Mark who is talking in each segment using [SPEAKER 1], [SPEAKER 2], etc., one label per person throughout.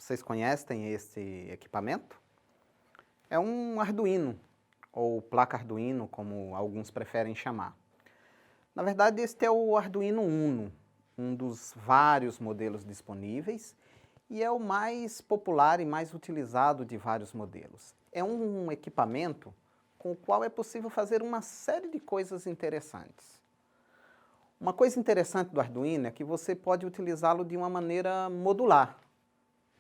[SPEAKER 1] Vocês conhecem esse equipamento? É um Arduino, ou placa Arduino, como alguns preferem chamar. Na verdade, este é o Arduino Uno, um dos vários modelos disponíveis, e é o mais popular e mais utilizado de vários modelos. É um equipamento com o qual é possível fazer uma série de coisas interessantes. Uma coisa interessante do Arduino é que você pode utilizá-lo de uma maneira modular.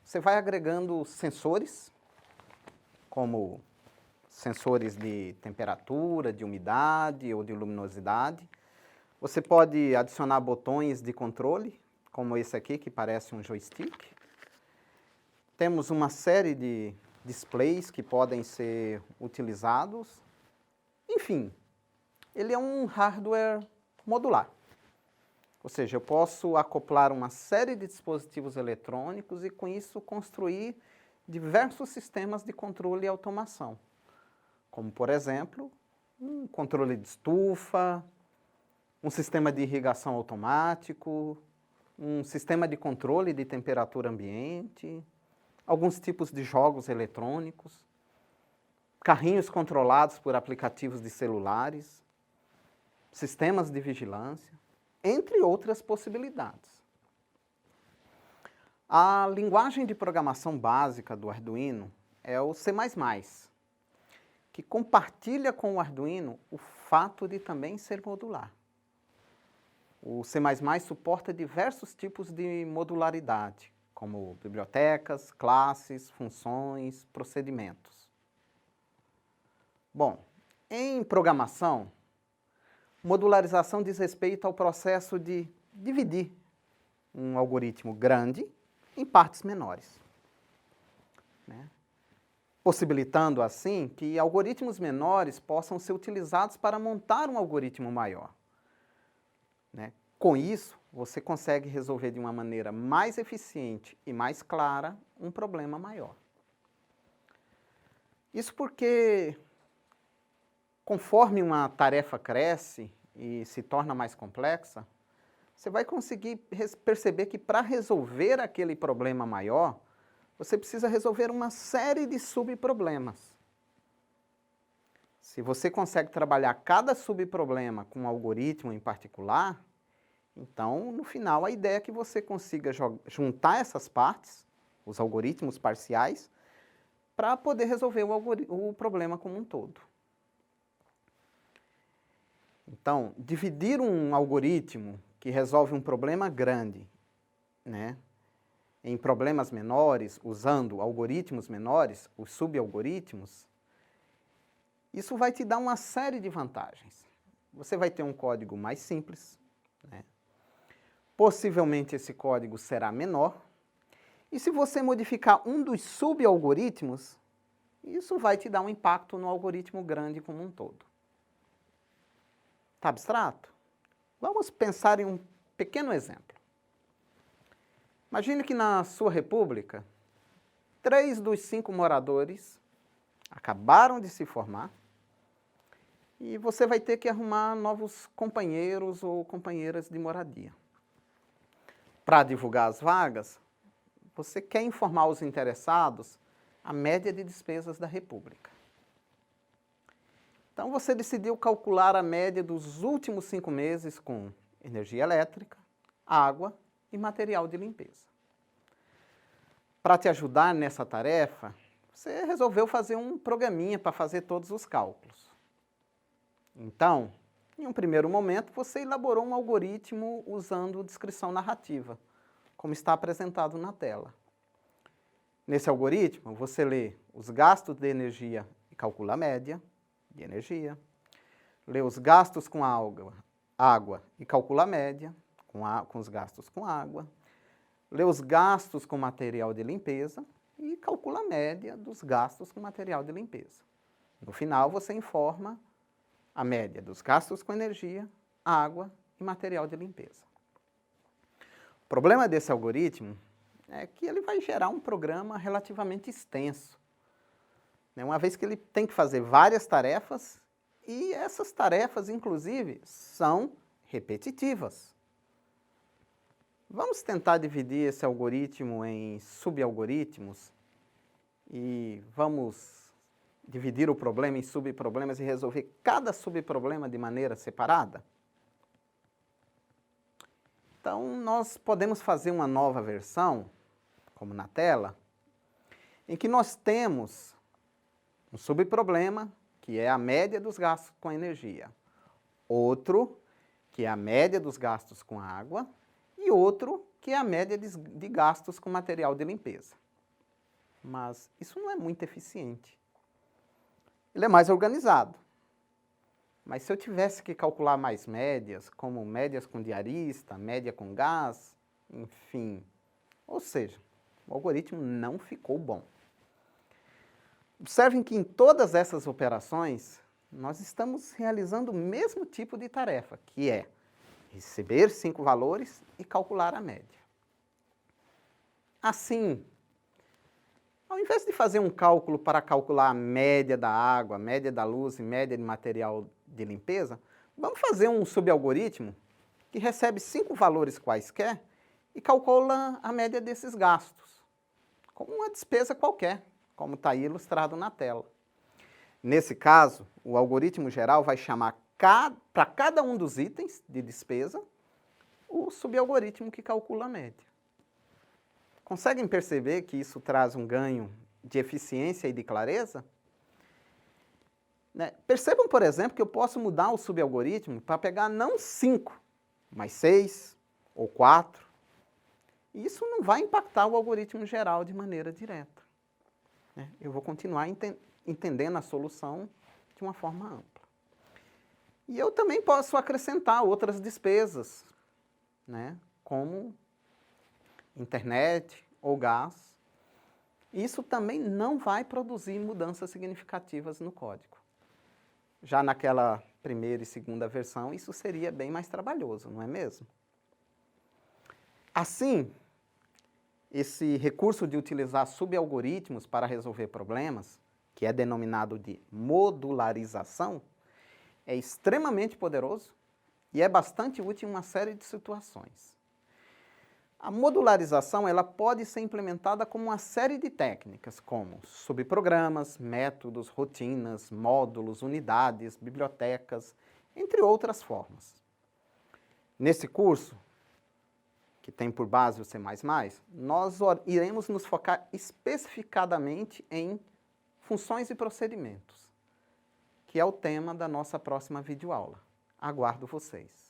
[SPEAKER 1] Você vai agregando sensores, como sensores de temperatura, de umidade ou de luminosidade. Você pode adicionar botões de controle, como esse aqui, que parece um joystick. Temos uma série de displays que podem ser utilizados. Enfim, ele é um hardware modular. Ou seja, eu posso acoplar uma série de dispositivos eletrônicos e, com isso, construir diversos sistemas de controle e automação. Como, por exemplo, um controle de estufa, um sistema de irrigação automático, um sistema de controle de temperatura ambiente, alguns tipos de jogos eletrônicos, carrinhos controlados por aplicativos de celulares, sistemas de vigilância, entre outras possibilidades. A linguagem de programação básica do Arduino é o C++, que compartilha com o Arduino o fato de também ser modular. O C++ suporta diversos tipos de modularidade, como bibliotecas, classes, funções, procedimentos. Bom, em programação, modularização diz respeito ao processo de dividir um algoritmo grande em partes menores, né? Possibilitando, assim, que algoritmos menores possam ser utilizados para montar um algoritmo maior, né? Com isso, você consegue resolver de uma maneira mais eficiente e mais clara um problema maior. Isso porque, conforme uma tarefa cresce e se torna mais complexa, você vai conseguir perceber que, para resolver aquele problema maior, você precisa resolver uma série de subproblemas. Se você consegue trabalhar cada subproblema com um algoritmo em particular, então, no final, a ideia é que você consiga juntar essas partes, os algoritmos parciais, para poder resolver o problema como um todo. Então, dividir um algoritmo que resolve um problema grande, né, em problemas menores, usando algoritmos menores, os subalgoritmos, isso vai te dar uma série de vantagens. Você vai ter um código mais simples, né? Possivelmente esse código será menor, e se você modificar um dos subalgoritmos, isso vai te dar um impacto no algoritmo grande como um todo. Está abstrato? Vamos pensar em um pequeno exemplo. Imagine que na sua república, 3 dos 5 moradores acabaram de se formar e você vai ter que arrumar novos companheiros ou companheiras de moradia. Para divulgar as vagas, você quer informar os interessados a média de despesas da república. Então você decidiu calcular a média dos últimos 5 meses com energia elétrica, água e material de limpeza. Para te ajudar nessa tarefa, você resolveu fazer um programinha para fazer todos os cálculos. Então, em um primeiro momento, você elaborou um algoritmo usando descrição narrativa, como está apresentado na tela. Nesse algoritmo, você lê os gastos de energia e calcula a média de energia, lê os gastos com água e calcula a média com os gastos com água, lê os gastos com material de limpeza e calcula a média dos gastos com material de limpeza. No final, você informa a média dos gastos com energia, água e material de limpeza. O problema desse algoritmo é que ele vai gerar um programa relativamente extenso, né? Uma vez que ele tem que fazer várias tarefas e essas tarefas, inclusive, são repetitivas. Vamos tentar dividir esse algoritmo em subalgoritmos e vamos dividir o problema em subproblemas e resolver cada subproblema de maneira separada? Então, nós podemos fazer uma nova versão, como na tela, em que nós temos um subproblema, que é a média dos gastos com energia, outro, que é a média dos gastos com água, e outro, que é a média de gastos com material de limpeza. Mas isso não é muito eficiente. Ele é mais organizado. Mas se eu tivesse que calcular mais médias, como médias com diarista, média com gás, enfim, ou seja, o algoritmo não ficou bom. Observem que em todas essas operações, nós estamos realizando o mesmo tipo de tarefa, que é receber 5 valores e calcular a média. Assim, ao invés de fazer um cálculo para calcular a média da água, a média da luz e média de material de limpeza, vamos fazer um subalgoritmo que recebe 5 valores quaisquer e calcula a média desses gastos, como uma despesa qualquer, como está aí ilustrado na tela. Nesse caso, o algoritmo geral vai chamar para cada um dos itens de despesa o subalgoritmo que calcula a média. Conseguem perceber que isso traz um ganho de eficiência e de clareza? Percebam, por exemplo, que eu posso mudar o subalgoritmo para pegar não 5, mas 6 ou 4. E isso não vai impactar o algoritmo geral de maneira direta. Eu vou continuar entendendo a solução de uma forma ampla. E eu também posso acrescentar outras despesas, como internet ou gás. Isso também não vai produzir mudanças significativas no código. Já naquela primeira e segunda versão, isso seria bem mais trabalhoso, não é mesmo? Assim, esse recurso de utilizar subalgoritmos para resolver problemas, que é denominado de modularização, é extremamente poderoso e é bastante útil em uma série de situações. A modularização ela pode ser implementada como uma série de técnicas, como subprogramas, métodos, rotinas, módulos, unidades, bibliotecas, entre outras formas. Nesse curso, que tem por base o C++, nós iremos nos focar especificadamente em funções e procedimentos, que é o tema da nossa próxima videoaula. Aguardo vocês.